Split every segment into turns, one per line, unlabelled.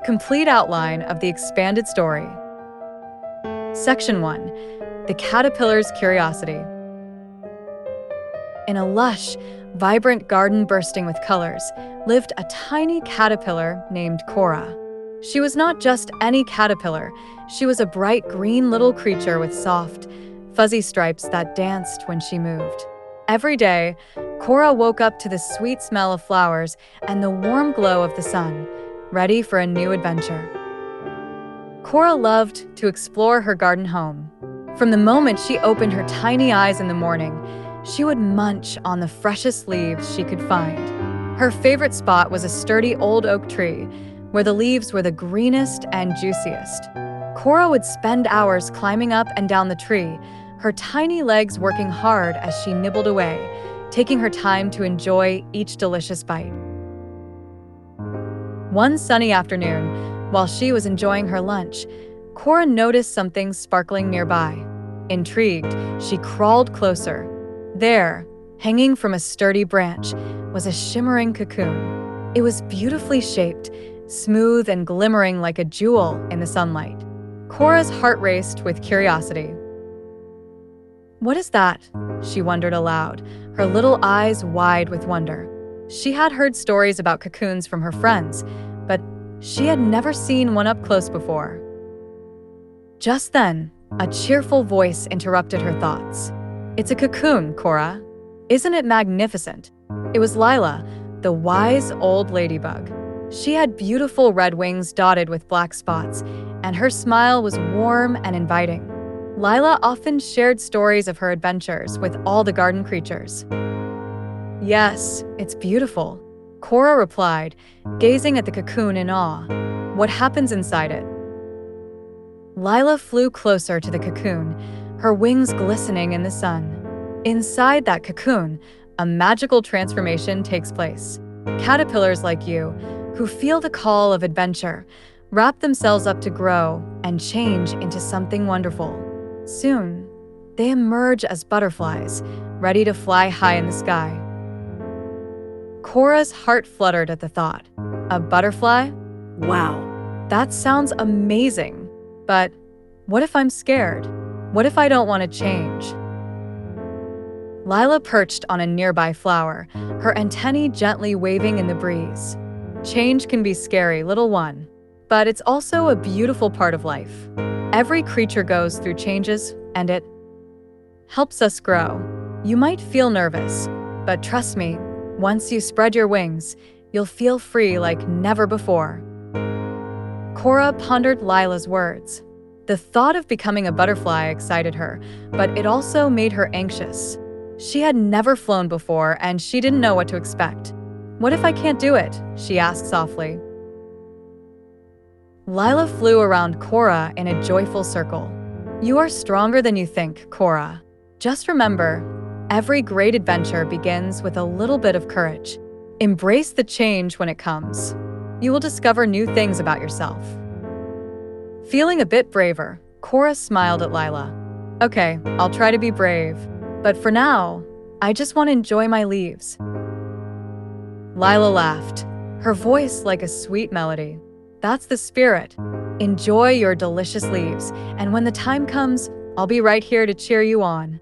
Complete outline of the expanded story. Section 1. The Caterpillar's Curiosity. In a lush, vibrant garden bursting with colors, lived a tiny caterpillar named Cora. She was not just any caterpillar, she was a bright green little creature with soft, fuzzy stripes that danced when she moved. Every day, Cora woke up to the sweet smell of flowers and the warm glow of the sun, ready for a new adventure. Cora loved to explore her garden home. From the moment she opened her tiny eyes in the morning, she would munch on the freshest leaves she could find. Her favorite spot was a sturdy old oak tree, where the leaves were the greenest and juiciest. Cora would spend hours climbing up and down the tree, her tiny legs working hard as she nibbled away, taking her time to enjoy each delicious bite. One sunny afternoon, while she was enjoying her lunch, Cora noticed something sparkling nearby. Intrigued, she crawled closer. There, hanging from a sturdy branch, was a shimmering cocoon. It was beautifully shaped, smooth and glimmering like a jewel in the sunlight. Cora's heart raced with curiosity. "What is that?" she wondered aloud, her little eyes wide with wonder. She had heard stories about cocoons from her friends, but she had never seen one up close before. Just then, a cheerful voice interrupted her thoughts. "It's a cocoon, Cora. Isn't it magnificent?" It was Lila, the wise old ladybug. She had beautiful red wings dotted with black spots, and her smile was warm and inviting. Lila often shared stories of her adventures with all the garden creatures. "Yes, it's beautiful," Cora replied, gazing at the cocoon in awe. "What happens inside it?" Lila flew closer to the cocoon, her wings glistening in the sun. Inside that cocoon, a magical transformation takes place. Caterpillars like you, who feel the call of adventure, wrap themselves up to grow and change into something wonderful. Soon, they emerge as butterflies, ready to fly high in the sky. Cora's heart fluttered at the thought. A butterfly? Wow, that sounds amazing. But what if I'm scared? What if I don't want to change? Lila perched on a nearby flower, her antennae gently waving in the breeze. Change can be scary, little one, but it's also a beautiful part of life. Every creature goes through changes, and it helps us grow. You might feel nervous, but trust me, once you spread your wings, you'll feel free like never before. Cora pondered Lila's words. The thought of becoming a butterfly excited her, but it also made her anxious. She had never flown before, and she didn't know what to expect. "What if I can't do it?" she asked softly. Lila flew around Cora in a joyful circle. "You are stronger than you think, Cora. Just remember, every great adventure begins with a little bit of courage. Embrace the change when it comes. You will discover new things about yourself." Feeling a bit braver, Cora smiled at Lila. "Okay, I'll try to be brave. But for now, I just want to enjoy my leaves." Lila laughed, her voice like a sweet melody. "That's the spirit. Enjoy your delicious leaves, and when the time comes, I'll be right here to cheer you on."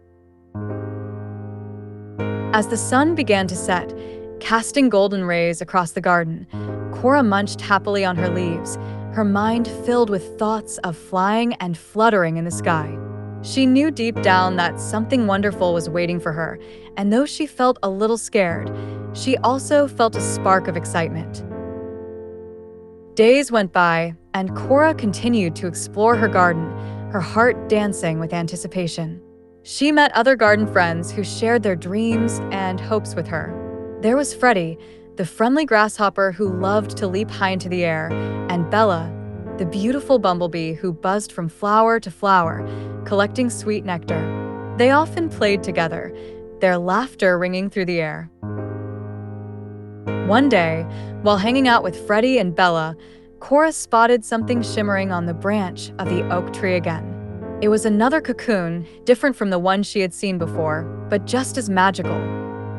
As the sun began to set, casting golden rays across the garden, Cora munched happily on her leaves, her mind filled with thoughts of flying and fluttering in the sky. She knew deep down that something wonderful was waiting for her, and though she felt a little scared, she also felt a spark of excitement. Days went by, and Cora continued to explore her garden, her heart dancing with anticipation. She met other garden friends who shared their dreams and hopes with her. There was Freddy, the friendly grasshopper who loved to leap high into the air, and Bella, the beautiful bumblebee who buzzed from flower to flower, collecting sweet nectar. They often played together, their laughter ringing through the air. One day, while hanging out with Freddy and Bella, Cora spotted something shimmering on the branch of the oak tree again. It was another cocoon, different from the one she had seen before, but just as magical.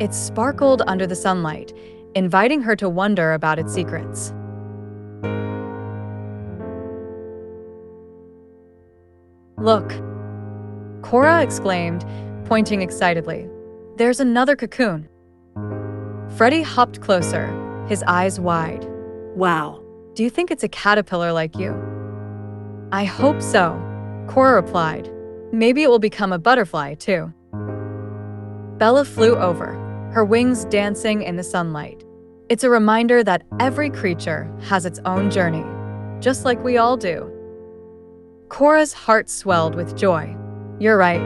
It sparkled under the sunlight, inviting her to wonder about its secrets. "Look," Cora exclaimed, pointing excitedly. "There's another cocoon." Freddy hopped closer, his eyes wide.
Wow.
"Do you think it's a caterpillar like you?" "I hope so," Cora replied. "Maybe it will become a butterfly, too." Bella flew over, her wings dancing in the sunlight. It's a reminder that every creature has its own journey, just like we all do. Cora's heart swelled with joy. "You're right.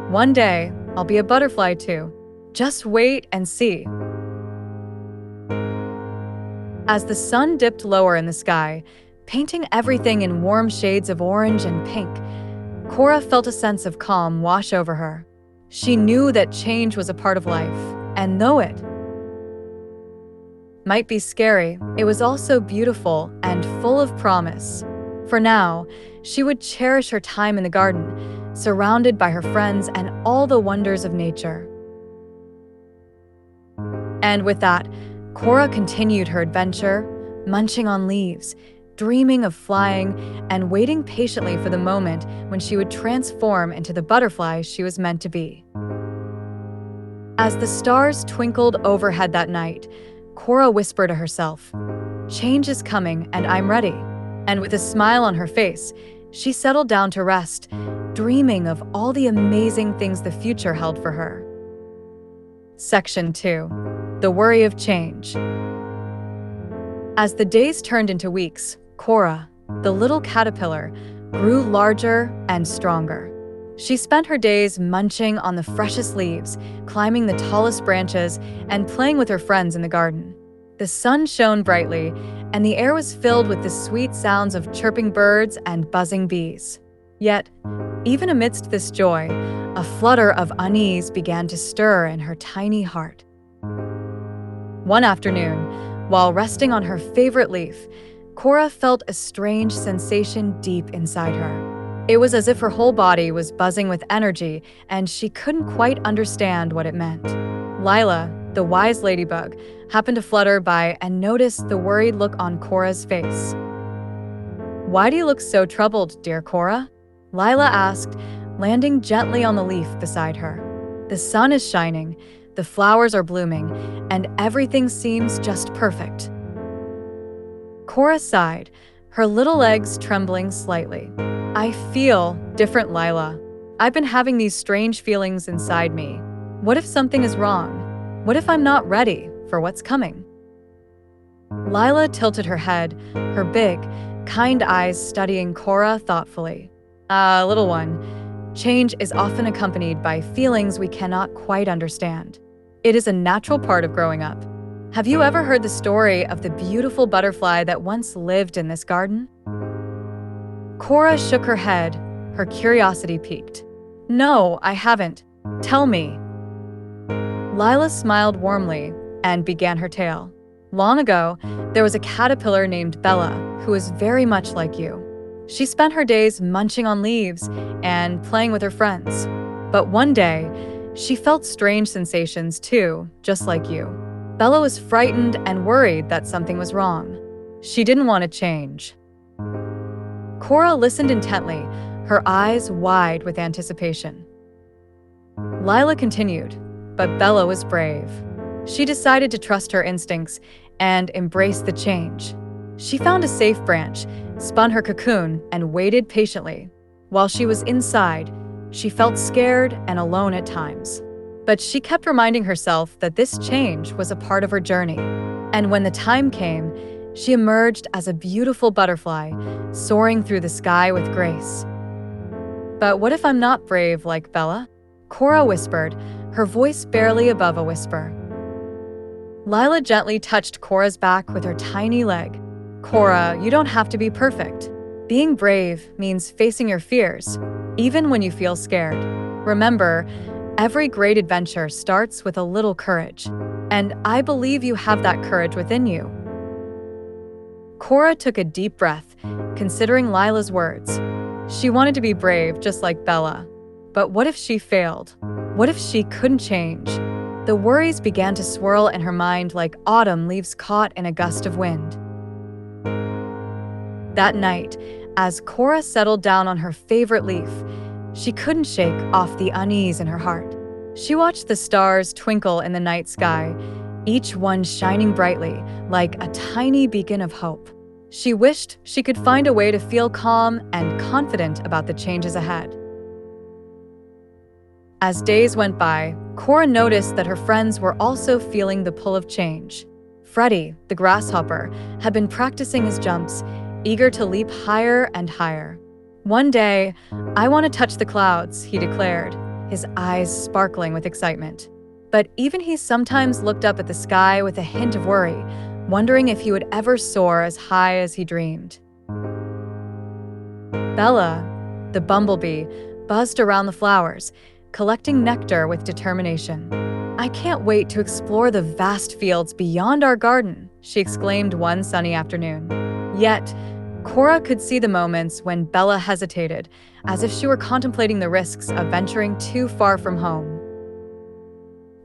One day, I'll be a butterfly too. Just wait and see." As the sun dipped lower in the sky, painting everything in warm shades of orange and pink, Cora felt a sense of calm wash over her. She knew that change was a part of life, and though it might be scary, it was also beautiful and full of promise. For now, she would cherish her time in the garden, surrounded by her friends and all the wonders of nature. And with that, Cora continued her adventure, munching on leaves, dreaming of flying, and waiting patiently for the moment when she would transform into the butterfly she was meant to be. As the stars twinkled overhead that night, Cora whispered to herself, "Change is coming and I'm ready." And with a smile on her face, she settled down to rest, dreaming of all the amazing things the future held for her. Section 2. The Worry of Change. As the days turned into weeks, Cora, the little caterpillar, grew larger and stronger. She spent her days munching on the freshest leaves, climbing the tallest branches, and playing with her friends in the garden. The sun shone brightly, and the air was filled with the sweet sounds of chirping birds and buzzing bees. Yet, even amidst this joy, a flutter of unease began to stir in her tiny heart. One afternoon, while resting on her favorite leaf, Cora felt a strange sensation deep inside her. It was as if her whole body was buzzing with energy, and she couldn't quite understand what it meant. Lila, the wise ladybug, happened to flutter by and noticed the worried look on Cora's face. "Why do you look so troubled, dear Cora?" Lila asked, landing gently on the leaf beside her. "The sun is shining, the flowers are blooming, and everything seems just perfect." Cora sighed, her little legs trembling slightly. "I feel different, Lila. I've been having these strange feelings inside me. What if something is wrong? What if I'm not ready for what's coming?" Lila tilted her head, her big, kind eyes studying Cora thoughtfully. Little one, change is often accompanied by feelings we cannot quite understand. It is a natural part of growing up. Have you ever heard the story of the beautiful butterfly that once lived in this garden?" Cora shook her head, her curiosity piqued. "No, I haven't. Tell me." Lila smiled warmly and began her tale. "Long ago, there was a caterpillar named Bella who was very much like you. She spent her days munching on leaves and playing with her friends. But one day, she felt strange sensations too, just like you. Bella was frightened and worried that something was wrong. She didn't want to change." Cora listened intently, her eyes wide with anticipation. Lila continued, "But Bella was brave. She decided to trust her instincts and embrace the change. She found a safe branch, spun her cocoon, and waited patiently. While she was inside, she felt scared and alone at times. But she kept reminding herself that this change was a part of her journey. And when the time came, she emerged as a beautiful butterfly, soaring through the sky with grace." "But what if I'm not brave like Bella?" Cora whispered, her voice barely above a whisper. Lila gently touched Cora's back with her tiny leg. "Cora, you don't have to be perfect. Being brave means facing your fears, even when you feel scared. Remember, every great adventure starts with a little courage, and I believe you have that courage within you." Cora took a deep breath, considering Lila's words. She wanted to be brave, just like Bella. But what if she failed? What if she couldn't change? The worries began to swirl in her mind like autumn leaves caught in a gust of wind. That night, as Cora settled down on her favorite leaf, she couldn't shake off the unease in her heart. She watched the stars twinkle in the night sky, each one shining brightly like a tiny beacon of hope. She wished she could find a way to feel calm and confident about the changes ahead. As days went by, Cora noticed that her friends were also feeling the pull of change. Freddy, the grasshopper, had been practicing his jumps, eager to leap higher and higher. One day, "I want to touch the clouds," he declared, his eyes sparkling with excitement. But even he sometimes looked up at the sky with a hint of worry, wondering if he would ever soar as high as he dreamed. Bella, the bumblebee, buzzed around the flowers, collecting nectar with determination. "I can't wait to explore the vast fields beyond our garden," she exclaimed one sunny afternoon. Yet, Cora could see the moments when Bella hesitated, as if she were contemplating the risks of venturing too far from home.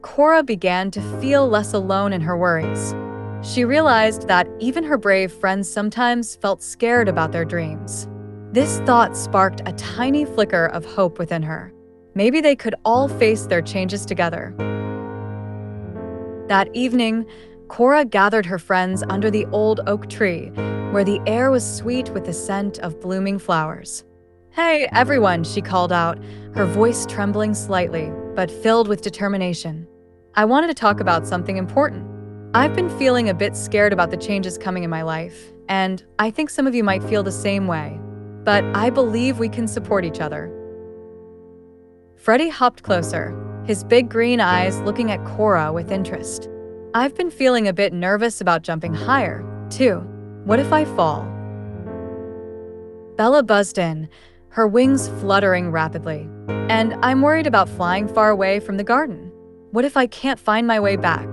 Cora began to feel less alone in her worries. She realized that even her brave friends sometimes felt scared about their dreams. This thought sparked a tiny flicker of hope within her. Maybe they could all face their changes together. That evening, Cora gathered her friends under the old oak tree, where the air was sweet with the scent of blooming flowers. "Hey, everyone," she called out, her voice trembling slightly, but filled with determination. "I wanted to talk about something important. I've been feeling a bit scared about the changes coming in my life, and I think some of you might feel the same way. But I believe we can support each other." Freddy hopped closer, his big green eyes looking at Cora with interest. "I've been feeling a bit nervous about jumping higher, too. What if I fall?" Bella buzzed in, her wings fluttering rapidly. "And I'm worried about flying far away from the garden. What if I can't find my way back?"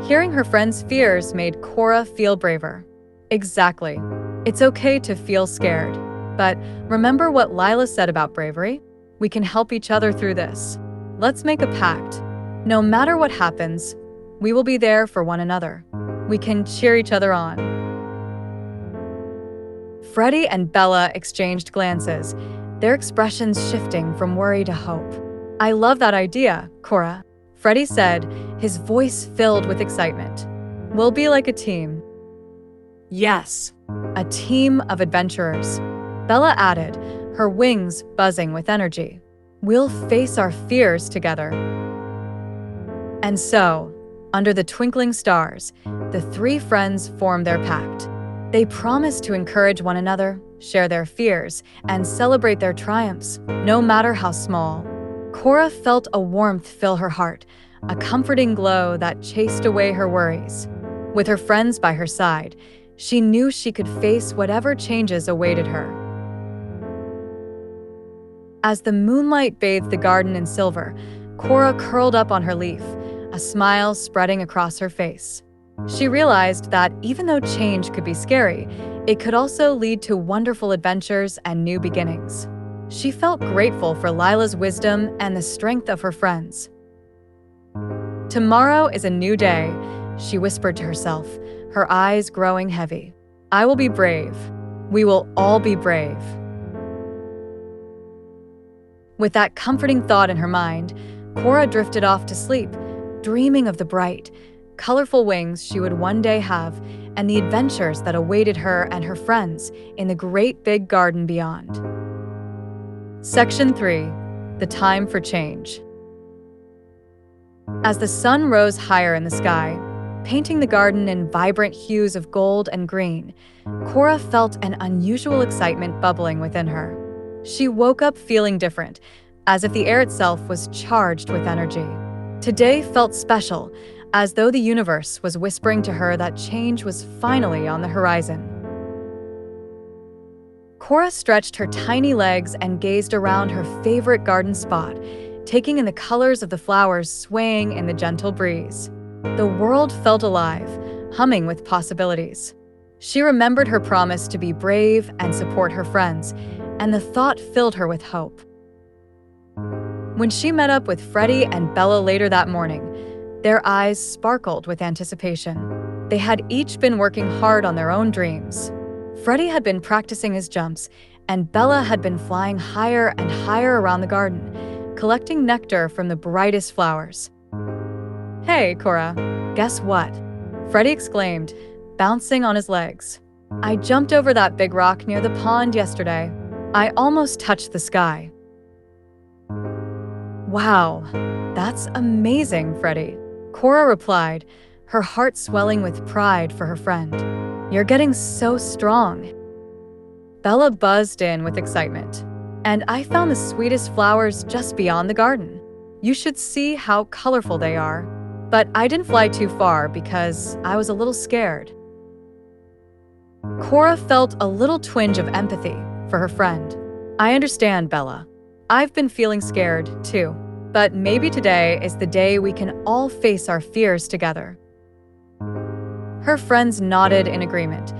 Hearing her friend's fears made Cora feel braver. Exactly. It's okay to feel scared. But remember what Lila said about bravery? We can help each other through this. Let's make a pact. No matter what happens, we will be there for one another. We can cheer each other on. Freddy and Bella exchanged glances, their expressions shifting from worry to hope. "I love that idea, Cora," Freddy said, his voice filled with excitement. "We'll be like a team." "Yes, a team of adventurers," Bella added, her wings buzzing with energy. "We'll face our fears together." And so, under the twinkling stars, the three friends formed their pact. They promised to encourage one another, share their fears, and celebrate their triumphs, no matter how small. Cora felt a warmth fill her heart, a comforting glow that chased away her worries. With her friends by her side, she knew she could face whatever changes awaited her. As the moonlight bathed the garden in silver, Cora curled up on her leaf, a smile spreading across her face. She realized that even though change could be scary, it could also lead to wonderful adventures and new beginnings. She felt grateful for Lila's wisdom and the strength of her friends. "Tomorrow is a new day," she whispered to herself, her eyes growing heavy. "I will be brave. We will all be brave." With that comforting thought in her mind, Cora drifted off to sleep, dreaming of the bright, colorful wings she would one day have and the adventures that awaited her and her friends in the great big garden beyond. Section 3. The Time for Change. As the sun rose higher in the sky, painting the garden in vibrant hues of gold and green, Cora felt an unusual excitement bubbling within her. She woke up feeling different, as if the air itself was charged with energy. Today felt special, as though the universe was whispering to her that change was finally on the horizon. Cora stretched her tiny legs and gazed around her favorite garden spot, taking in the colors of the flowers swaying in the gentle breeze. The world felt alive, humming with possibilities. She remembered her promise to be brave and support her friends, and the thought filled her with hope. When she met up with Freddy and Bella later that morning, their eyes sparkled with anticipation. They had each been working hard on their own dreams. Freddy had been practicing his jumps, and Bella had been flying higher and higher around the garden, collecting nectar from the brightest flowers. "Hey, Cora, guess what?" Freddy exclaimed, bouncing on his legs. "I jumped over that big rock near the pond yesterday. I almost touched the sky." "Wow, that's amazing, Freddy," Cora replied, her heart swelling with pride for her friend. "You're getting so strong." Bella buzzed in with excitement. "And I found the sweetest flowers just beyond the garden. You should see how colorful they are. But I didn't fly too far because I was a little scared." Cora felt a little twinge of empathy for her friend. "I understand, Bella. I've been feeling scared, too. But maybe today is the day we can all face our fears together." Her friends nodded in agreement,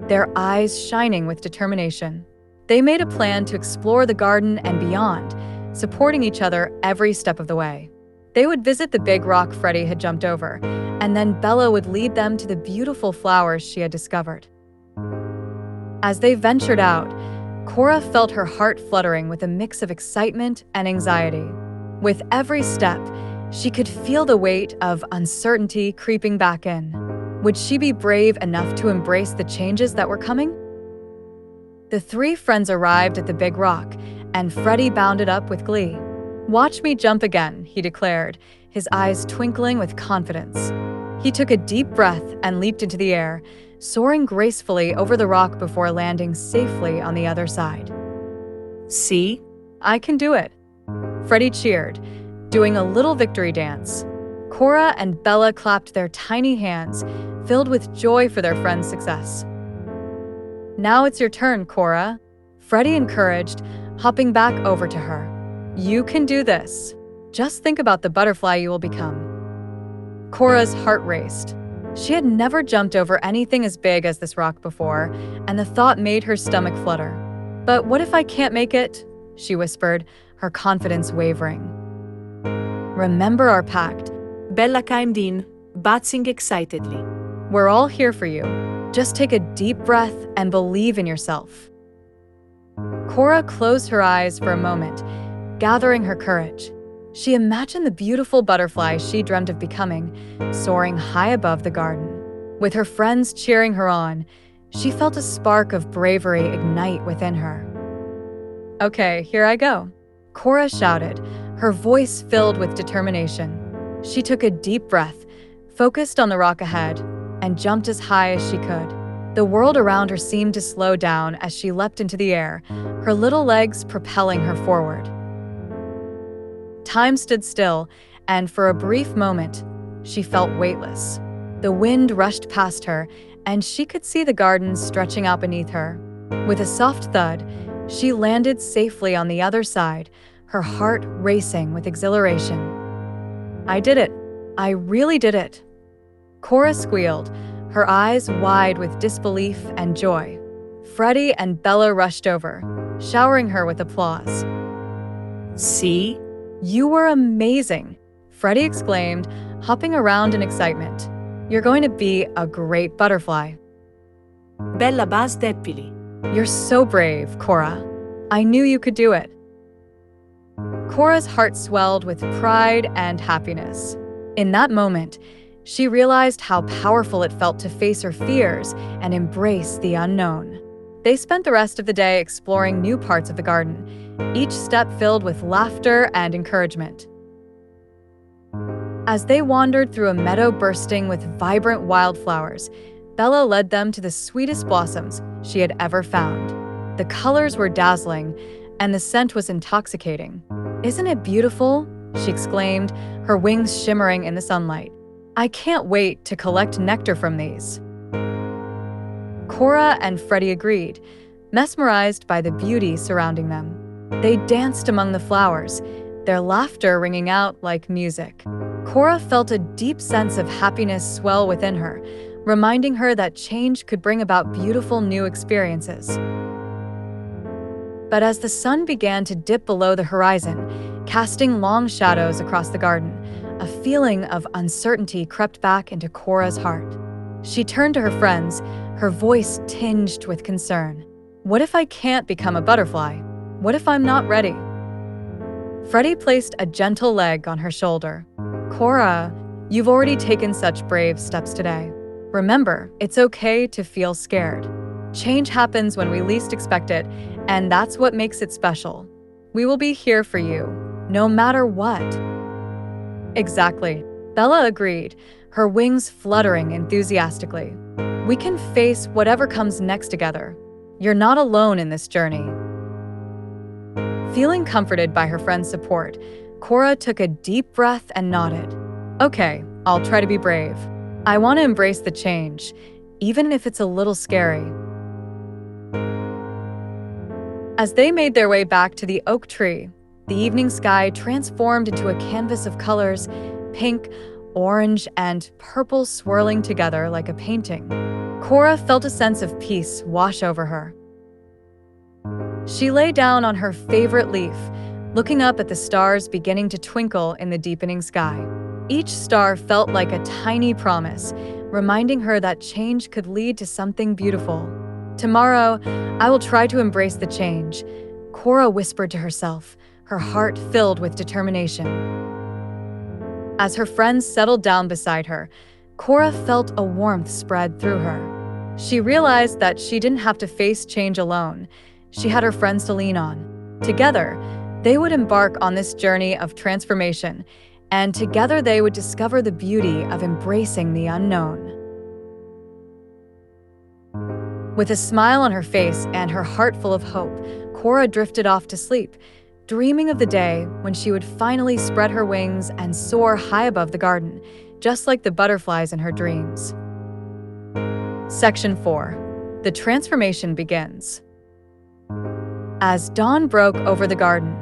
their eyes shining with determination. They made a plan to explore the garden and beyond, supporting each other every step of the way. They would visit the big rock Freddy had jumped over, and then Bella would lead them to the beautiful flowers she had discovered. As they ventured out, Cora felt her heart fluttering with a mix of excitement and anxiety. With every step, she could feel the weight of uncertainty creeping back in. Would she be brave enough to embrace the changes that were coming? The three friends arrived at the big rock, and Freddy bounded up with glee. "Watch me jump again," he declared, his eyes twinkling with confidence. He took a deep breath and leaped into the air, soaring gracefully over the rock before landing safely on the other side.
"See?
I can do it," Freddy cheered, doing a little victory dance. Cora and Bella clapped their tiny hands, filled with joy for their friend's success. "Now it's your turn, Cora," Freddy encouraged, hopping back over to her. "You can do this. Just think about the butterfly you will become." Cora's heart raced. She had never jumped over anything as big as this rock before, and the thought made her stomach flutter. "But what if I can't make it?" she whispered, her confidence wavering. "Remember our pact,"
Bella chimed in, buzzing excitedly.
"We're all here for you. Just take a deep breath and believe in yourself." Cora closed her eyes for a moment, gathering her courage. She imagined the beautiful butterfly she dreamt of becoming, soaring high above the garden. With her friends cheering her on, she felt a spark of bravery ignite within her. "Okay, here I go," Cora shouted, her voice filled with determination. She took a deep breath, focused on the rock ahead, and jumped as high as she could. The world around her seemed to slow down as she leapt into the air, her little legs propelling her forward. Time stood still, and for a brief moment, she felt weightless. The wind rushed past her, and she could see the garden stretching out beneath her. With a soft thud, she landed safely on the other side, her heart racing with exhilaration. "I did it. I really did it." Cora squealed, her eyes wide with disbelief and joy. Freddy and Bella rushed over, showering her with applause.
"See?
"You were amazing," Freddy exclaimed, hopping around in excitement. "You're going to be a great butterfly."
Bella buzzed happily.
"You're so brave, Cora. I knew you could do it." Cora's heart swelled with pride and happiness. In that moment, she realized how powerful it felt to face her fears and embrace the unknown. They spent the rest of the day exploring new parts of the garden, each step filled with laughter and encouragement. As they wandered through a meadow bursting with vibrant wildflowers, Bella led them to the sweetest blossoms she had ever found. The colors were dazzling, and the scent was intoxicating. "Isn't it beautiful?" she exclaimed, her wings shimmering in the sunlight. "I can't wait to collect nectar from these." Cora and Freddy agreed, mesmerized by the beauty surrounding them. They danced among the flowers, their laughter ringing out like music. Cora felt a deep sense of happiness swell within her, reminding her that change could bring about beautiful new experiences. But as the sun began to dip below the horizon, casting long shadows across the garden, a feeling of uncertainty crept back into Cora's heart. She turned to her friends, her voice tinged with concern. What if I can't become a butterfly? What if I'm not ready? Freddy placed a gentle leg on her shoulder. Cora, you've already taken such brave steps today. Remember, it's okay to feel scared. Change happens when we least expect it, and that's what makes it special. We will be here for you, no matter what. Exactly. Bella agreed, her wings fluttering enthusiastically. We can face whatever comes next together. You're not alone in this journey. Feeling comforted by her friend's support, Cora took a deep breath and nodded. Okay, I'll try to be brave. I want to embrace the change, even if it's a little scary. As they made their way back to the oak tree, the evening sky transformed into a canvas of colors, pink, orange, and purple swirling together like a painting. Cora felt a sense of peace wash over her. She lay down on her favorite leaf, looking up at the stars beginning to twinkle in the deepening sky. Each star felt like a tiny promise, reminding her that change could lead to something beautiful. Tomorrow, I will try to embrace the change, Cora whispered to herself, her heart filled with determination. As her friends settled down beside her, Cora felt a warmth spread through her. She realized that she didn't have to face change alone. She had her friends to lean on. Together, they would embark on this journey of transformation, and together they would discover the beauty of embracing the unknown. With a smile on her face and her heart full of hope, Cora drifted off to sleep, dreaming of the day when she would finally spread her wings and soar high above the garden, just like the butterflies in her dreams. Section 4. The transformation begins. As dawn broke over the garden,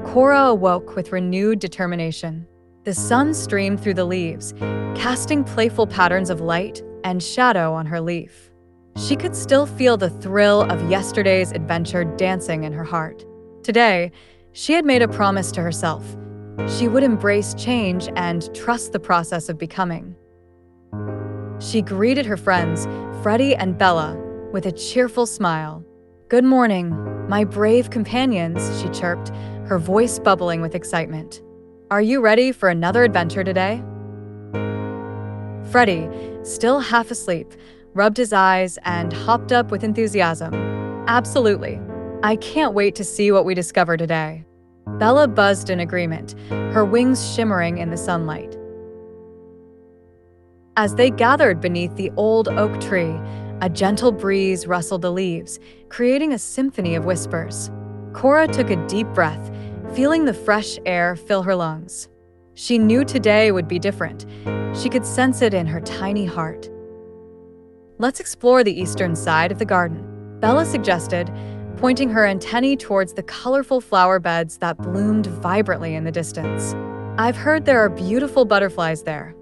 Cora awoke with renewed determination. The sun streamed through the leaves, casting playful patterns of light and shadow on her leaf. She could still feel the thrill of yesterday's adventure dancing in her heart. Today, she had made a promise to herself. She would embrace change and trust the process of becoming. She greeted her friends, Freddy and Bella, with a cheerful smile. "Good morning, my brave companions," she chirped, her voice bubbling with excitement. "Are you ready for another adventure today?" Freddy, still half asleep, rubbed his eyes and hopped up with enthusiasm. "Absolutely. I can't wait to see what we discover today." Bella buzzed in agreement, her wings shimmering in the sunlight. As they gathered beneath the old oak tree, a gentle breeze rustled the leaves, creating a symphony of whispers. Cora took a deep breath, feeling the fresh air fill her lungs. She knew today would be different. She could sense it in her tiny heart. "Let's explore the eastern side of the garden," Bella suggested, pointing her antennae towards the colorful flower beds that bloomed vibrantly in the distance. "I've heard there are beautiful butterflies there."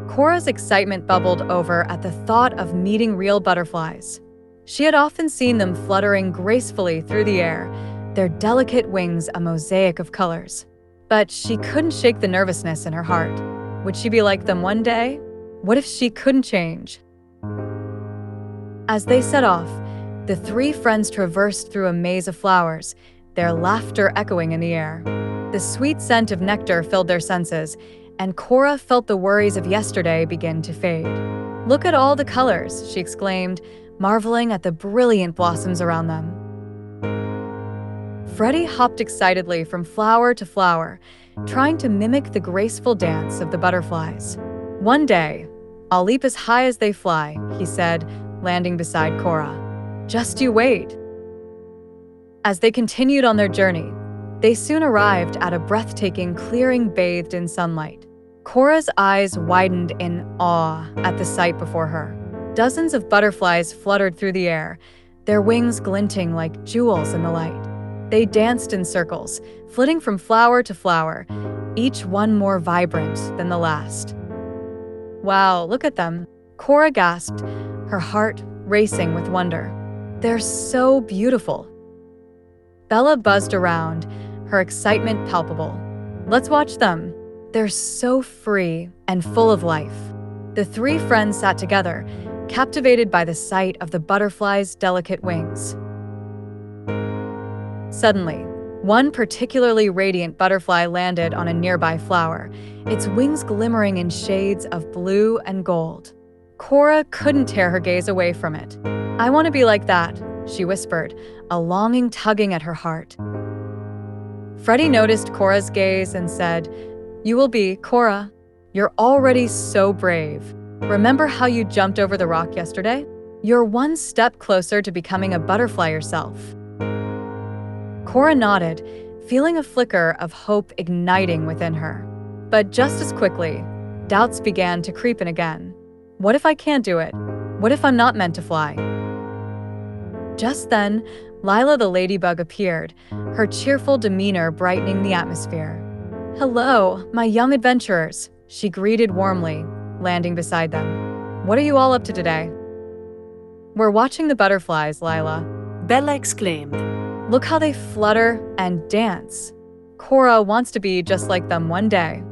Cora's excitement bubbled over at the thought of meeting real butterflies. She had often seen them fluttering gracefully through the air, their delicate wings a mosaic of colors. But she couldn't shake the nervousness in her heart. Would she be like them one day? What if she couldn't change? As they set off, the three friends traversed through a maze of flowers, their laughter echoing in the air. The sweet scent of nectar filled their senses, and Cora felt the worries of yesterday begin to fade. "Look at all the colors," she exclaimed, marveling at the brilliant blossoms around them. Freddy hopped excitedly from flower to flower, trying to mimic the graceful dance of the butterflies. "One day, I'll leap as high as they fly," he said, landing beside Cora. "Just you wait." As they continued on their journey, they soon arrived at a breathtaking clearing bathed in sunlight. Cora's eyes widened in awe at the sight before her. Dozens of butterflies fluttered through the air, their wings glinting like jewels in the light. They danced in circles, flitting from flower to flower, each one more vibrant than the last. Wow, look at them. Cora gasped, her heart racing with wonder. They're so beautiful. Bella buzzed around, her excitement palpable. Let's watch them. They're so free and full of life. The three friends sat together, captivated by the sight of the butterfly's delicate wings. Suddenly, one particularly radiant butterfly landed on a nearby flower, its wings glimmering in shades of blue and gold. Cora couldn't tear her gaze away from it. I want to be like that, she whispered, a longing tugging at her heart. Freddy noticed Cora's gaze and said, "You will be, Cora. You're already so brave. Remember how you jumped over the rock yesterday? You're one step closer to becoming a butterfly yourself." Cora nodded, feeling a flicker of hope igniting within her. But just as quickly, doubts began to creep in again. What if I can't do it? What if I'm not meant to fly? Just then, Lila the ladybug appeared, her cheerful demeanor brightening the atmosphere. "Hello, my young adventurers," she greeted warmly, landing beside them. "What are you all up to today?" "We're watching the butterflies, Lila."
Bella exclaimed.
"Look how they flutter and dance. Cora wants to be just like them one day."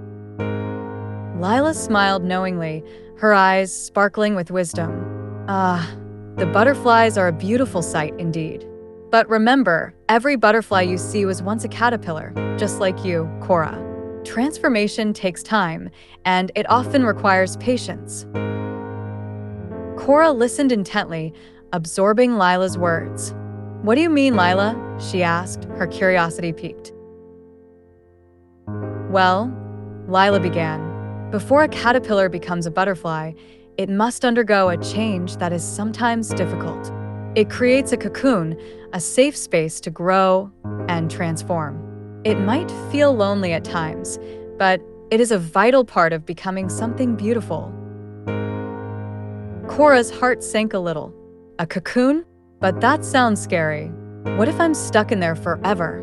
Lila smiled knowingly, her eyes sparkling with wisdom. The butterflies are a beautiful sight indeed. But remember, every butterfly you see was once a caterpillar, just like you, Cora. Transformation takes time, and it often requires patience. Cora listened intently, absorbing Lila's words. "What do you mean, Lila?" she asked, her curiosity piqued. "Well," Lila began, "before a caterpillar becomes a butterfly, it must undergo a change that is sometimes difficult. It creates a cocoon, a safe space to grow and transform. It might feel lonely at times, but it is a vital part of becoming something beautiful." Cora's heart sank a little. A cocoon? But that sounds scary. What if I'm stuck in there forever?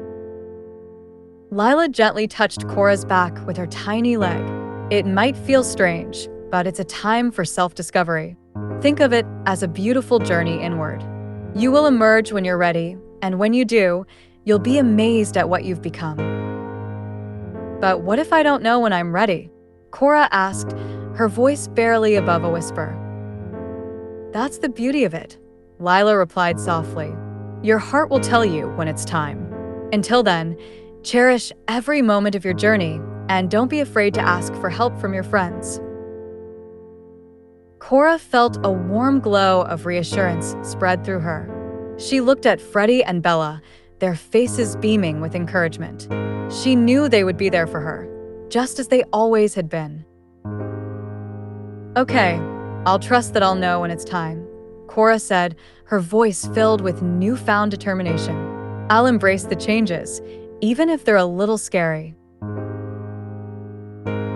Lila gently touched Cora's back with her tiny leg. "It might feel strange, but it's a time for self-discovery. Think of it as a beautiful journey inward. You will emerge when you're ready, and when you do, you'll be amazed at what you've become." "But what if I don't know when I'm ready?" Cora asked, her voice barely above a whisper. "That's the beauty of it," Lila replied softly. "Your heart will tell you when it's time. Until then, cherish every moment of your journey, and don't be afraid to ask for help from your friends." Cora felt a warm glow of reassurance spread through her. She looked at Freddy and Bella, their faces beaming with encouragement. She knew they would be there for her, just as they always had been. "Okay, I'll trust that I'll know when it's time," Cora said, her voice filled with newfound determination. "I'll embrace the changes, even if they're a little scary."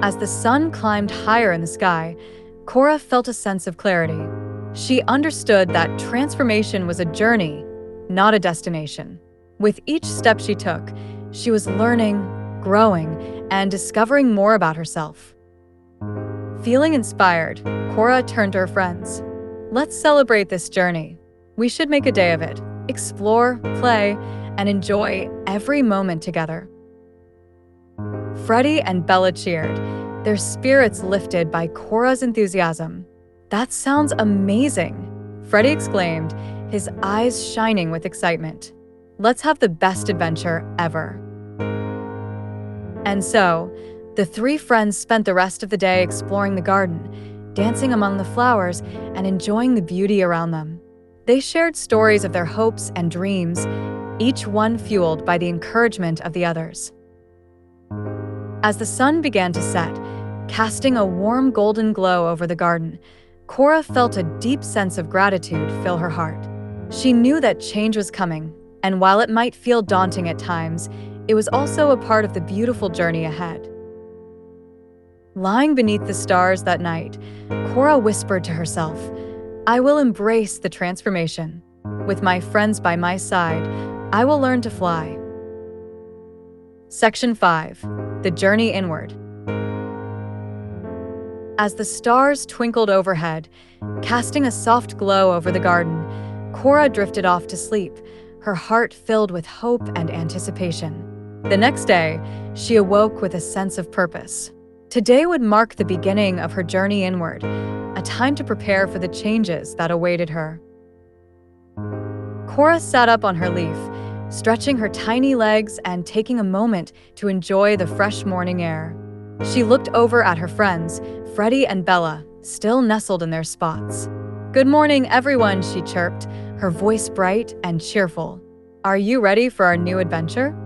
As the sun climbed higher in the sky, Cora felt a sense of clarity. She understood that transformation was a journey, not a destination. With each step she took, she was learning, growing, and discovering more about herself. Feeling inspired, Cora turned to her friends. "Let's celebrate this journey. We should make a day of it, explore, play, and enjoy every moment together." Freddy and Bella cheered, their spirits lifted by Cora's enthusiasm. "That sounds amazing," Freddy exclaimed, his eyes shining with excitement. "Let's have the best adventure ever." And so, the three friends spent the rest of the day exploring the garden, dancing among the flowers, and enjoying the beauty around them. They shared stories of their hopes and dreams, each one fueled by the encouragement of the others. As the sun began to set, casting a warm golden glow over the garden, Cora felt a deep sense of gratitude fill her heart. She knew that change was coming, and while it might feel daunting at times, it was also a part of the beautiful journey ahead. Lying beneath the stars that night, Cora whispered to herself, "I will embrace the transformation. With my friends by my side, I will learn to fly." Section 5. The Journey Inward. As the stars twinkled overhead, casting a soft glow over the garden, Cora drifted off to sleep, her heart filled with hope and anticipation. The next day, she awoke with a sense of purpose. Today would mark the beginning of her journey inward, a time to prepare for the changes that awaited her. Cora sat up on her leaf, stretching her tiny legs and taking a moment to enjoy the fresh morning air. She looked over at her friends, Freddy and Bella, still nestled in their spots. "Good morning, everyone," she chirped, her voice bright and cheerful. "Are you ready for our new adventure?"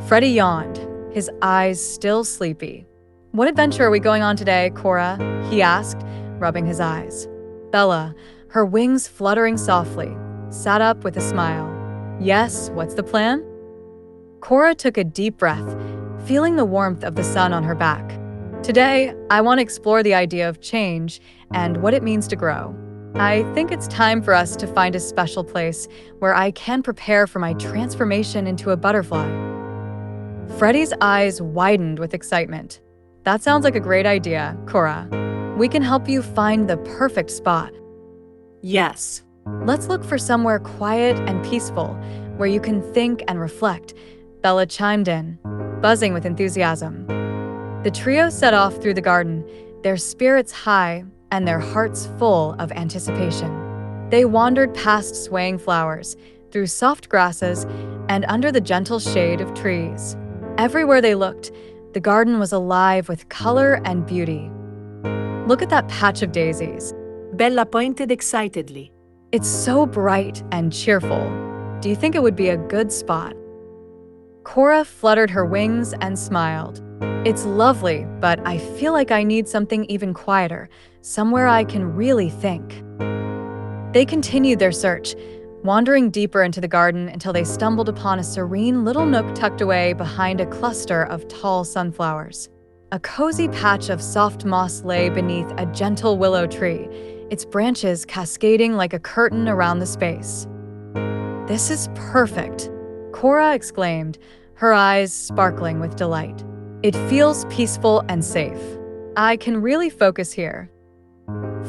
Freddy yawned, his eyes still sleepy. "What adventure are we going on today, Cora?" he asked, rubbing his eyes. Bella, her wings fluttering softly, sat up with a smile. "Yes, what's the plan?" Cora took a deep breath, feeling the warmth of the sun on her back. "Today, I want to explore the idea of change and what it means to grow. I think it's time for us to find a special place where I can prepare for my transformation into a butterfly." Freddy's eyes widened with excitement. "That sounds like a great idea, Cora. We can help you find the perfect spot."
Yes.
"Let's look for somewhere quiet and peaceful, where you can think and reflect," Bella chimed in, buzzing with enthusiasm. The trio set off through the garden, their spirits high and their hearts full of anticipation. They wandered past swaying flowers, through soft grasses, and under the gentle shade of trees. Everywhere they looked, the garden was alive with color and beauty. "Look at that patch of daisies.
Bella pointed excitedly.
It's so bright and cheerful. Do you think it would be a good spot?" Cora fluttered her wings and smiled. "It's lovely, but I feel like I need something even quieter, somewhere I can really think." They continued their search, wandering deeper into the garden until they stumbled upon a serene little nook tucked away behind a cluster of tall sunflowers. A cozy patch of soft moss lay beneath a gentle willow tree, its branches cascading like a curtain around the space. "This is perfect," Cora exclaimed, her eyes sparkling with delight. "It feels peaceful and safe. I can really focus here."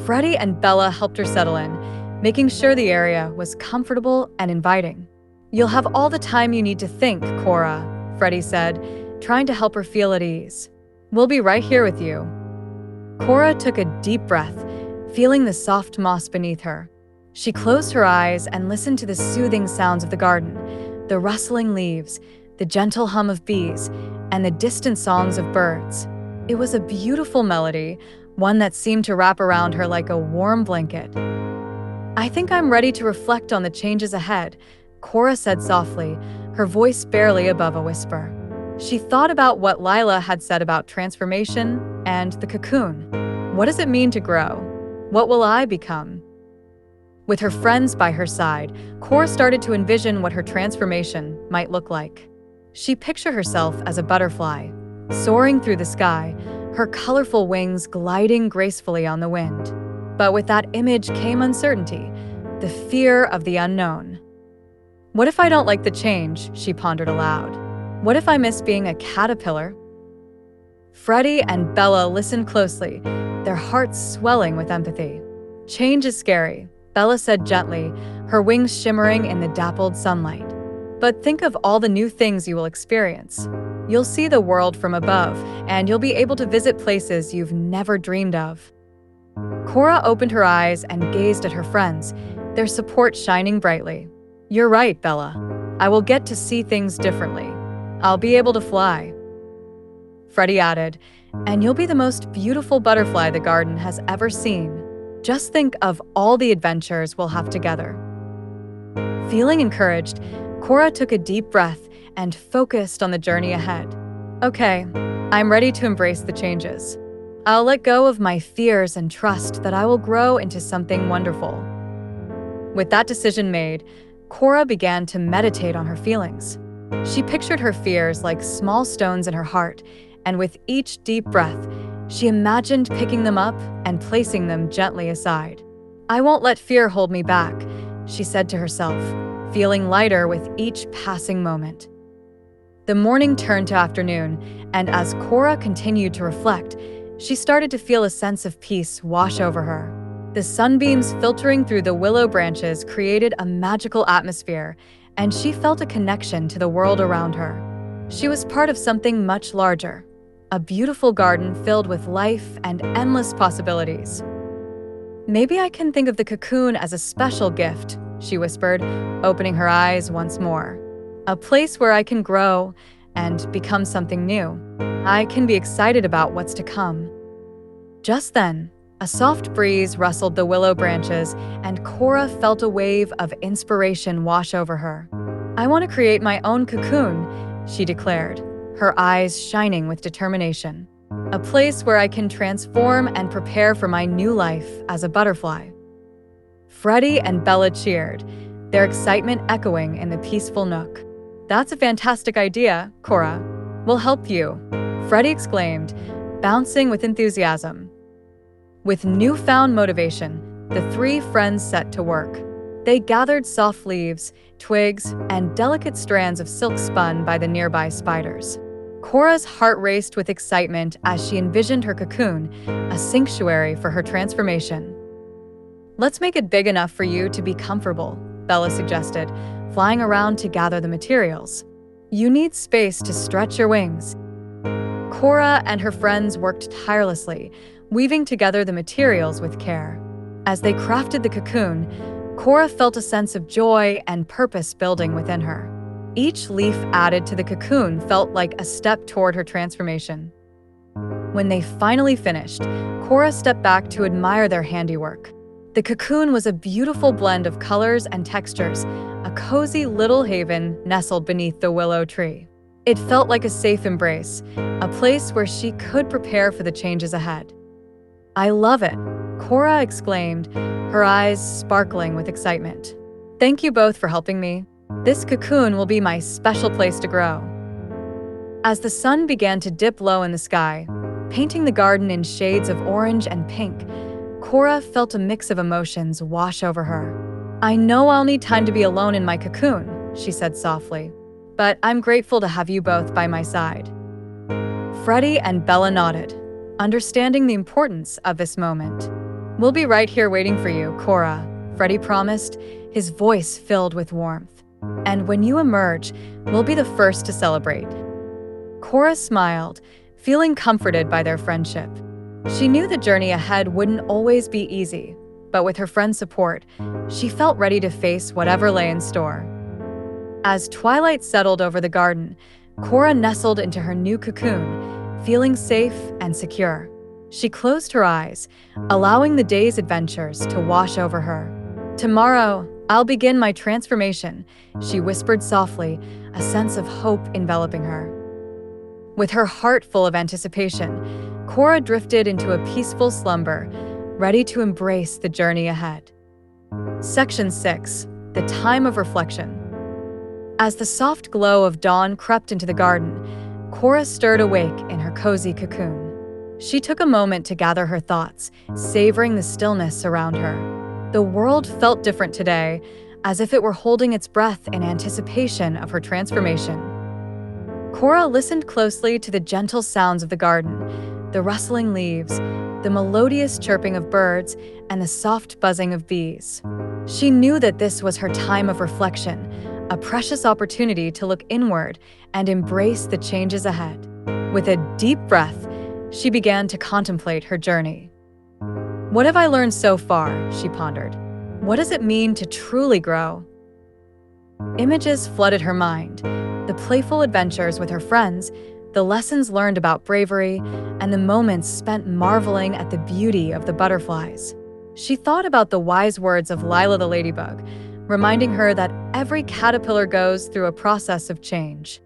Freddy and Bella helped her settle in, making sure the area was comfortable and inviting. "You'll have all the time you need to think, Cora," Freddy said, trying to help her feel at ease. "We'll be right here with you." Cora took a deep breath, feeling the soft moss beneath her. She closed her eyes and listened to the soothing sounds of the garden, the rustling leaves, the gentle hum of bees, and the distant songs of birds. It was a beautiful melody, one that seemed to wrap around her like a warm blanket. "I think I'm ready to reflect on the changes ahead," Cora said softly, her voice barely above a whisper. She thought about what Lila had said about transformation and the cocoon. What does it mean to grow? What will I become? With her friends by her side, Cora started to envision what her transformation might look like. She pictured herself as a butterfly, soaring through the sky, her colorful wings gliding gracefully on the wind. But with that image came uncertainty, the fear of the unknown. "What if I don't like the change?" she pondered aloud. "What if I miss being a caterpillar?" Freddy and Bella listened closely, their hearts swelling with empathy. "Change is scary," Bella said gently, her wings shimmering in the dappled sunlight. "But think of all the new things you will experience. You'll see the world from above, and you'll be able to visit places you've never dreamed of." Cora opened her eyes and gazed at her friends, their support shining brightly. "You're right, Bella. I will get to see things differently. I'll be able to fly." Freddy added, "And you'll be the most beautiful butterfly the garden has ever seen. Just think of all the adventures we'll have together." Feeling encouraged, Cora took a deep breath and focused on the journey ahead. "Okay, I'm ready to embrace the changes. I'll let go of my fears and trust that I will grow into something wonderful." With that decision made, Cora began to meditate on her feelings. She pictured her fears like small stones in her heart, and with each deep breath, she imagined picking them up and placing them gently aside. "I won't let fear hold me back," she said to herself, feeling lighter with each passing moment. The morning turned to afternoon, and as Cora continued to reflect, She started to feel a sense of peace wash over her. The sunbeams filtering through the willow branches created a magical atmosphere, and she felt a connection to the world around her. She was part of something much larger, a beautiful garden filled with life and endless possibilities. "Maybe I can think of the cocoon as a special gift," she whispered, opening her eyes once more. "A place where I can grow and become something new. I can be excited about what's to come." Just then, a soft breeze rustled the willow branches, and Cora felt a wave of inspiration wash over her. "I want to create my own cocoon," she declared, her eyes shining with determination. "A place where I can transform and prepare for my new life as a butterfly." Freddy and Bella cheered, their excitement echoing in the peaceful nook. "That's a fantastic idea, Cora. We'll help you," Freddy exclaimed, bouncing with enthusiasm. With newfound motivation, the three friends set to work. They gathered soft leaves, twigs, and delicate strands of silk spun by the nearby spiders. Cora's heart raced with excitement as she envisioned her cocoon, a sanctuary for her transformation. "Let's make it big enough for you to be comfortable," Bella suggested, flying around to gather the materials. "You need space to stretch your wings." Cora and her friends worked tirelessly, weaving together the materials with care. As they crafted the cocoon, Cora felt a sense of joy and purpose building within her. Each leaf added to the cocoon felt like a step toward her transformation. When they finally finished, Cora stepped back to admire their handiwork. The cocoon was a beautiful blend of colors and textures, a cozy little haven nestled beneath the willow tree. It felt like a safe embrace, a place where she could prepare for the changes ahead. "I love it," Cora exclaimed, her eyes sparkling with excitement. "Thank you both for helping me. This cocoon will be my special place to grow." As the sun began to dip low in the sky, painting the garden in shades of orange and pink, Cora felt a mix of emotions wash over her. "I know I'll need time to be alone in my cocoon," she said softly, "but I'm grateful to have you both by my side." Freddy and Bella nodded, understanding the importance of this moment. "We'll be right here waiting for you, Cora," Freddy promised, his voice filled with warmth. "And when you emerge, we'll be the first to celebrate." Cora smiled, feeling comforted by their friendship. She knew the journey ahead wouldn't always be easy, but with her friend's support, she felt ready to face whatever lay in store. As twilight settled over the garden, Cora nestled into her new cocoon, feeling safe and secure. She closed her eyes, allowing the day's adventures to wash over her. "Tomorrow, I'll begin my transformation," she whispered softly, a sense of hope enveloping her. With her heart full of anticipation, Cora drifted into a peaceful slumber, ready to embrace the journey ahead. Section 6. The Time of Reflection. As the soft glow of dawn crept into the garden, Cora stirred awake in her cozy cocoon. She took a moment to gather her thoughts, savoring the stillness around her. The world felt different today, as if it were holding its breath in anticipation of her transformation. Cora listened closely to the gentle sounds of the garden, the rustling leaves, the melodious chirping of birds, and the soft buzzing of bees. She knew that this was her time of reflection, a precious opportunity to look inward and embrace the changes ahead. With a deep breath, she began to contemplate her journey. "What have I learned so far?" she pondered. "What does it mean to truly grow?" Images flooded her mind, the playful adventures with her friends, the lessons learned about bravery, and the moments spent marveling at the beauty of the butterflies. She thought about the wise words of Lila the ladybug, reminding her that every caterpillar goes through a process of change.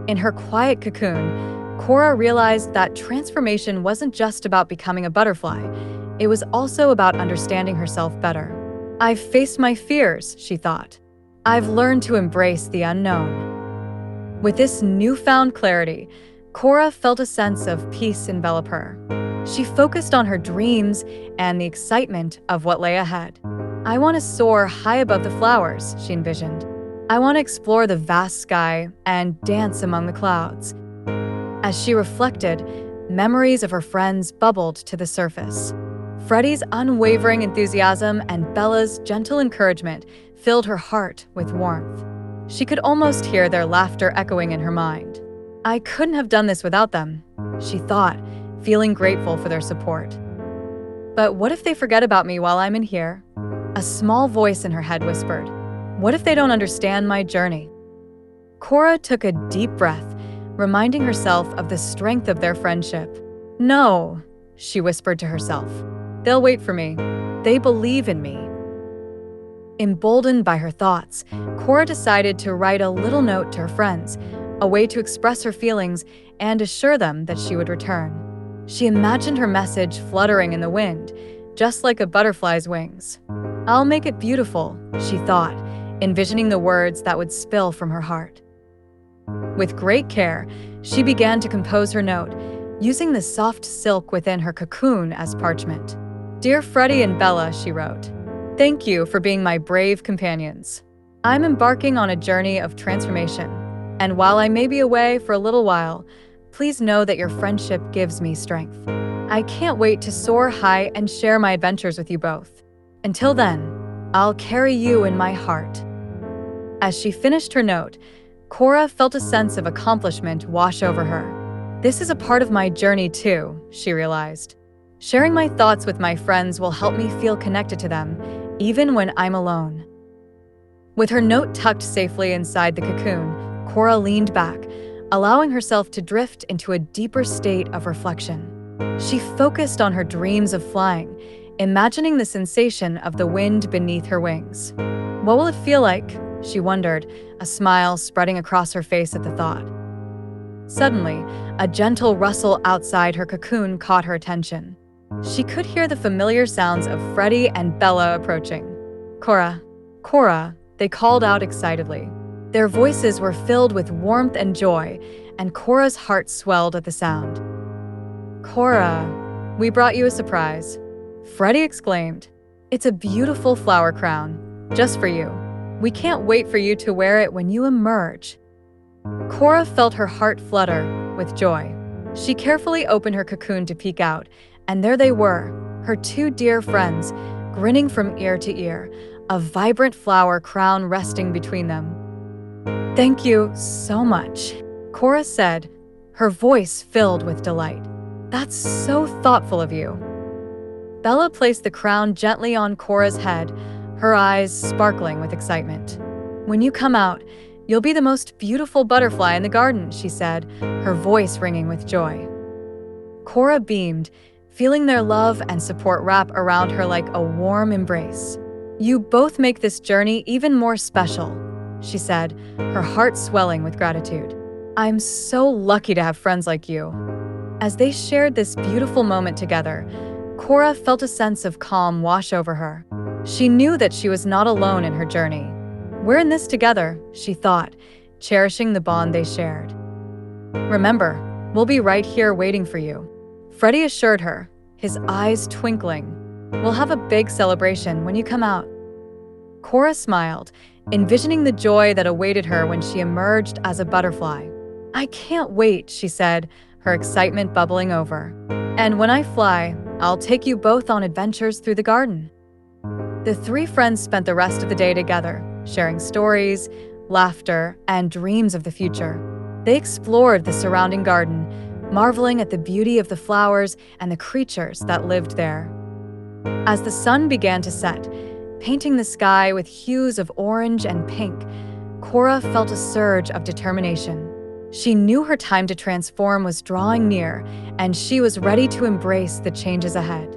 In her quiet cocoon, Cora realized that transformation wasn't just about becoming a butterfly. It was also about understanding herself better. "I've faced my fears," she thought. "I've learned to embrace the unknown." With this newfound clarity, Cora felt a sense of peace envelop her. She focused on her dreams and the excitement of what lay ahead. "I want to soar high above the flowers," she envisioned. "I want to explore the vast sky and dance among the clouds." As she reflected, Memories of her friends bubbled to the surface. Freddy's unwavering enthusiasm and Bella's gentle encouragement filled her heart with warmth. She could almost hear their laughter echoing in her mind. I couldn't have done this without them, she thought, feeling grateful for their support. But what if they forget about me while I'm in here? A small voice in her head whispered. What if they don't understand my journey? Cora took a deep breath, reminding herself of the strength of their friendship. No, she whispered to herself. They'll wait for me. They believe in me. Emboldened by her thoughts, Cora decided to write a little note to her friends, a way to express her feelings and assure them that she would return. She imagined her message fluttering in the wind, just like a butterfly's wings. I'll make it beautiful, she thought, envisioning the words that would spill from her heart. With great care, she began to compose her note, using the soft silk within her cocoon as parchment. Dear Freddy and Bella, she wrote, thank you for being my brave companions. I'm embarking on a journey of transformation, and while I may be away for a little while, please know that your friendship gives me strength. I can't wait to soar high and share my adventures with you both. Until then, I'll carry you in my heart. As she finished her note, Cora felt a sense of accomplishment wash over her. This is a part of my journey too, she realized. Sharing my thoughts with my friends will help me feel connected to them, even when I'm alone. With her note tucked safely inside the cocoon, Cora leaned back, allowing herself to drift into a deeper state of reflection. She focused on her dreams of flying, imagining the sensation of the wind beneath her wings. What will it feel like? She wondered, a smile spreading across her face at the thought. Suddenly, a gentle rustle outside her cocoon caught her attention. She could hear the familiar sounds of Freddy and Bella approaching. Cora, Cora, they called out excitedly. Their voices were filled with warmth and joy, and Cora's heart swelled at the sound. Cora, we brought you a surprise, Freddy exclaimed. It's a beautiful flower crown, just for you. We can't wait for you to wear it when you emerge. Cora felt her heart flutter with joy. She carefully opened her cocoon to peek out, and there they were, her two dear friends, grinning from ear to ear, a vibrant flower crown resting between them. Thank you so much, Cora said, her voice filled with delight. That's so thoughtful of you. Bella placed the crown gently on Cora's head, her eyes sparkling with excitement. When you come out, you'll be the most beautiful butterfly in the garden, she said, her voice ringing with joy. Cora beamed, feeling their love and support wrap around her like a warm embrace. You both make this journey even more special, she said, her heart swelling with gratitude. I'm so lucky to have friends like you. As they shared this beautiful moment together, Cora felt a sense of calm wash over her. She knew that she was not alone in her journey. We're in this together, she thought, cherishing the bond they shared. Remember, we'll be right here waiting for you, Freddy assured her, his eyes twinkling. We'll have a big celebration when you come out. Cora smiled, envisioning the joy that awaited her when she emerged as a butterfly. I can't wait, she said, her excitement bubbling over. And when I fly, I'll take you both on adventures through the garden. The three friends spent the rest of the day together, sharing stories, laughter, and dreams of the future. They explored the surrounding garden, marveling at the beauty of the flowers and the creatures that lived there. As the sun began to set, painting the sky with hues of orange and pink, Cora felt a surge of determination. She knew her time to transform was drawing near, and she was ready to embrace the changes ahead.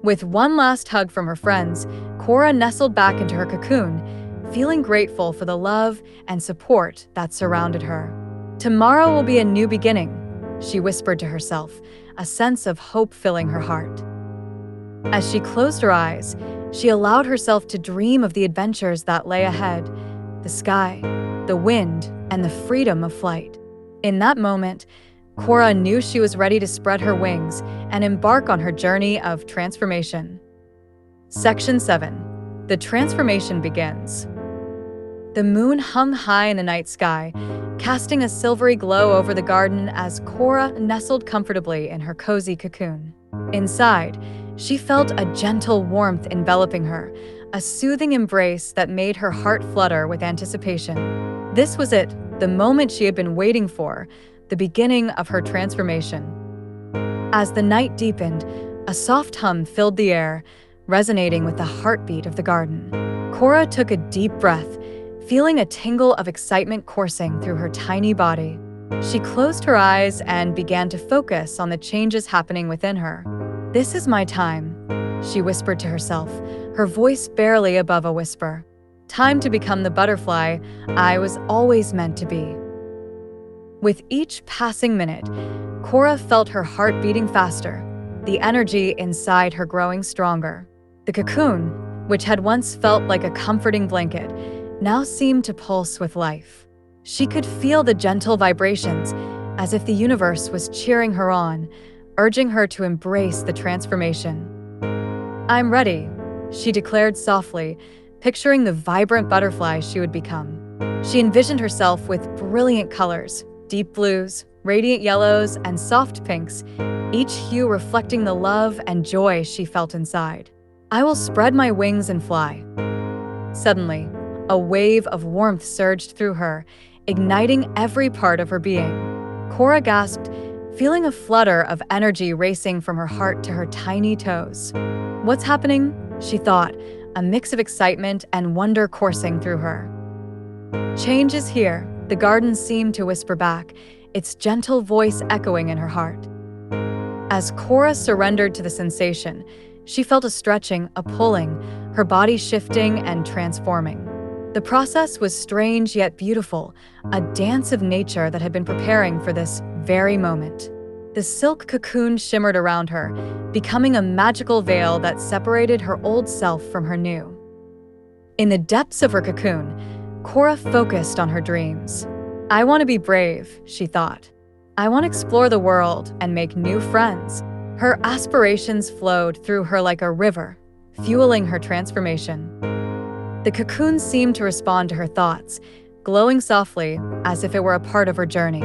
With one last hug from her friends, Cora nestled back into her cocoon, feeling grateful for the love and support that surrounded her. Tomorrow will be a new beginning, she whispered to herself, a sense of hope filling her heart. As she closed her eyes, she allowed herself to dream of the adventures that lay ahead, the sky, the wind, and the freedom of flight. In that moment, Cora knew she was ready to spread her wings and embark on her journey of transformation. Section 7. The transformation begins. The moon hung high in the night sky, casting a silvery glow over the garden as Cora nestled comfortably in her cozy cocoon. Inside, she felt a gentle warmth enveloping her, a soothing embrace that made her heart flutter with anticipation. This was it, the moment she had been waiting for, the beginning of her transformation. As the night deepened, a soft hum filled the air, resonating with the heartbeat of the garden. Cora took a deep breath, feeling a tingle of excitement coursing through her tiny body. She closed her eyes and began to focus on the changes happening within her. "This is my time," she whispered to herself, her voice barely above a whisper. "Time to become the butterfly I was always meant to be." With each passing minute, Cora felt her heart beating faster, the energy inside her growing stronger. The cocoon, which had once felt like a comforting blanket, now seemed to pulse with life. She could feel the gentle vibrations, as if the universe was cheering her on, urging her to embrace the transformation. "I'm ready," she declared softly, picturing the vibrant butterfly she would become. She envisioned herself with brilliant colors, deep blues, radiant yellows, and soft pinks, each hue reflecting the love and joy she felt inside. "I will spread my wings and fly." Suddenly, a wave of warmth surged through her, igniting every part of her being. Cora gasped, feeling a flutter of energy racing from her heart to her tiny toes. "What's happening?" she thought, a mix of excitement and wonder coursing through her. "Change is here," the garden seemed to whisper back, its gentle voice echoing in her heart. As Cora surrendered to the sensation, she felt a stretching, a pulling, her body shifting and transforming. The process was strange yet beautiful, a dance of nature that had been preparing for this very moment. The silk cocoon shimmered around her, becoming a magical veil that separated her old self from her new. In the depths of her cocoon, Cora focused on her dreams. "I want to be brave," she thought. "I want to explore the world and make new friends." Her aspirations flowed through her like a river, fueling her transformation. The cocoon seemed to respond to her thoughts, glowing softly as if it were a part of her journey.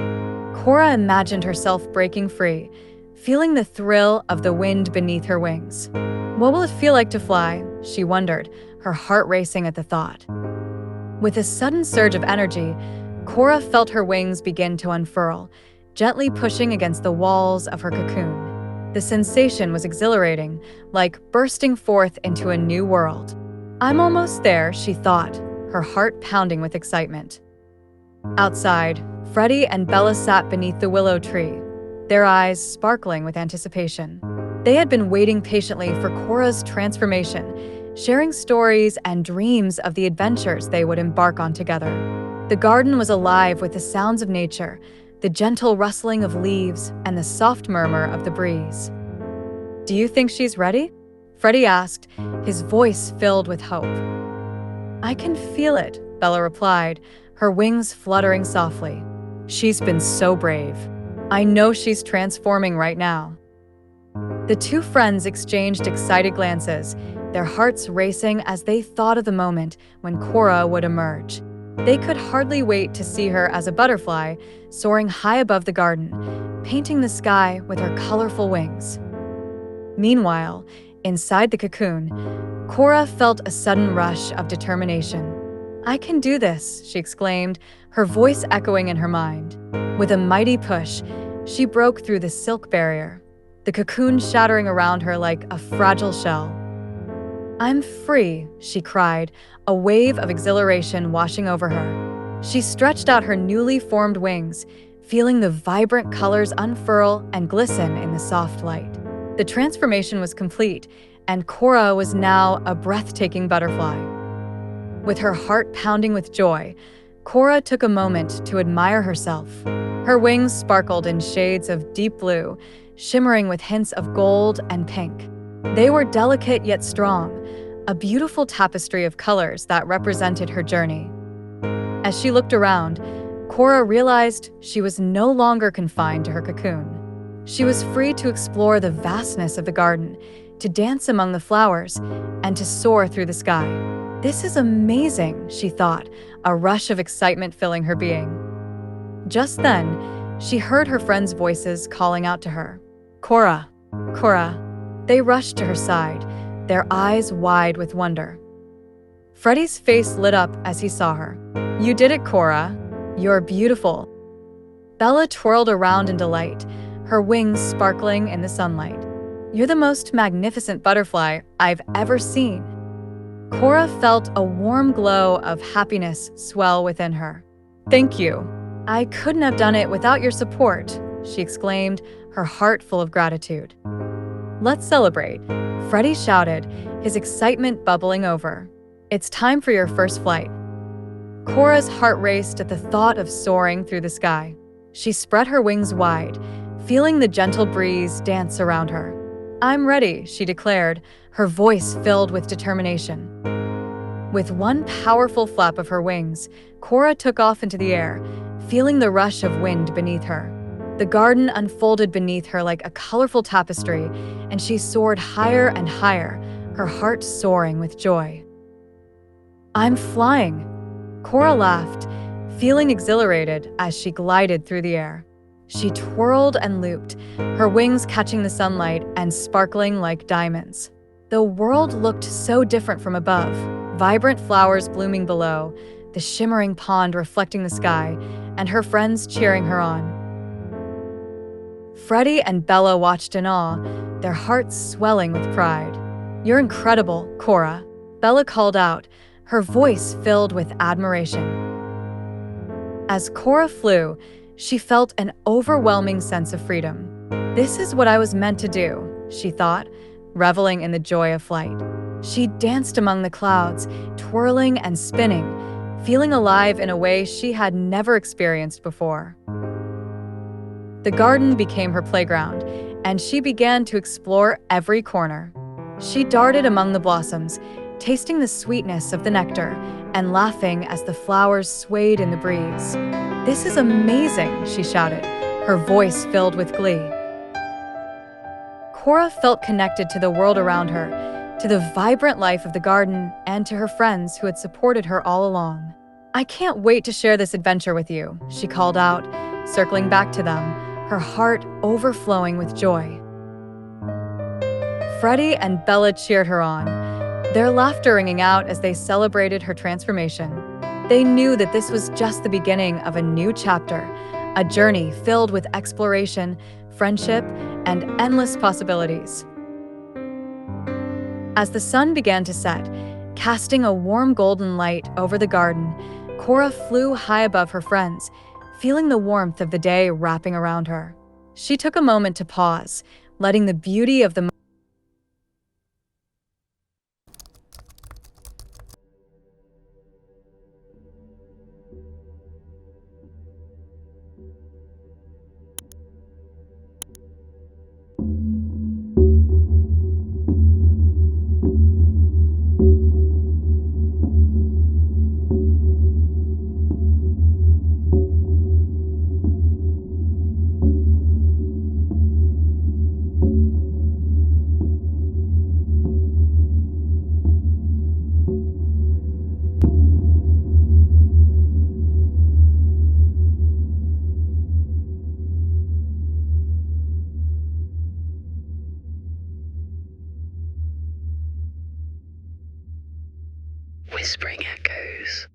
Cora imagined herself breaking free, feeling the thrill of the wind beneath her wings. What will it feel like to fly? She wondered, her heart racing at the thought. With a sudden surge of energy, Cora felt her wings begin to unfurl, gently pushing against the walls of her cocoon. The sensation was exhilarating, like bursting forth into a new world. "I'm almost there," she thought, her heart pounding with excitement. Outside, Freddy and Bella sat beneath the willow tree, their eyes sparkling with anticipation. They had been waiting patiently for Cora's transformation, sharing stories and dreams of the adventures they would embark on together. The garden was alive with the sounds of nature, the gentle rustling of leaves, and the soft murmur of the breeze. "Do you think she's ready?" Freddy asked, his voice filled with hope. "I can feel it," Bella replied, her wings fluttering softly. "She's been so brave. I know she's transforming right now." The two friends exchanged excited glances, their hearts racing as they thought of the moment when Cora would emerge. They could hardly wait to see her as a butterfly, soaring high above the garden, painting the sky with her colorful wings. Meanwhile, inside the cocoon, Cora felt a sudden rush of determination. "I can do this," she exclaimed, her voice echoing in her mind. With a mighty push, she broke through the silk barrier, the cocoon shattering around her like a fragile shell. "I'm free," she cried, a wave of exhilaration washing over her. She stretched out her newly formed wings, feeling the vibrant colors unfurl and glisten in the soft light. The transformation was complete, and Cora was now a breathtaking butterfly. With her heart pounding with joy, Cora took a moment to admire herself. Her wings sparkled in shades of deep blue, shimmering with hints of gold and pink. They were delicate yet strong, a beautiful tapestry of colors that represented her journey. As she looked around, Cora realized she was no longer confined to her cocoon. She was free to explore the vastness of the garden, to dance among the flowers, and to soar through the sky. "This is amazing," she thought, a rush of excitement filling her being. Just then, she heard her friends' voices calling out to her. Cora, Cora. They rushed to her side, their eyes wide with wonder. Freddy's face lit up as he saw her. You did it, Cora. You're beautiful. Bella twirled around in delight, her wings sparkling in the sunlight. You're the most magnificent butterfly I've ever seen. Cora felt a warm glow of happiness swell within her. Thank you. I couldn't have done it without your support, she exclaimed, her heart full of gratitude. Let's celebrate, Freddy shouted, his excitement bubbling over. It's time for your first flight. Cora's heart raced at the thought of soaring through the sky. She spread her wings wide, feeling the gentle breeze dance around her. I'm ready, she declared, her voice filled with determination. With one powerful flap of her wings, Cora took off into the air, feeling the rush of wind beneath her. The garden unfolded beneath her like a colorful tapestry, and she soared higher and higher, her heart soaring with joy. I'm flying, Cora laughed, feeling exhilarated as she glided through the air. She twirled and looped, her wings catching the sunlight and sparkling like diamonds. The world looked so different from above, vibrant flowers blooming below, the shimmering pond reflecting the sky, and her friends cheering her on. Freddy and Bella watched in awe, their hearts swelling with pride. You're incredible, Cora, Bella called out, her voice filled with admiration. As Cora flew, she felt an overwhelming sense of freedom. This is what I was meant to do, she thought, reveling in the joy of flight. She danced among the clouds, twirling and spinning, feeling alive in a way she had never experienced before. The garden became her playground, and she began to explore every corner. She darted among the blossoms, tasting the sweetness of the nectar and laughing as the flowers swayed in the breeze. This is amazing, she shouted, her voice filled with glee. Cora felt connected to the world around her, to the vibrant life of the garden, and to her friends who had supported her all along. I can't wait to share this adventure with you, she called out, circling back to them, her heart overflowing with joy. Freddy and Bella cheered her on, their laughter ringing out as they celebrated her transformation. They knew that this was just the beginning of a new chapter, a journey filled with exploration, friendship, and endless possibilities. As the sun began to set, casting a warm golden light over the garden, Cora flew high above her friends, feeling the warmth of the day wrapping around her. She took a moment to pause, letting the beauty of the
whispering echoes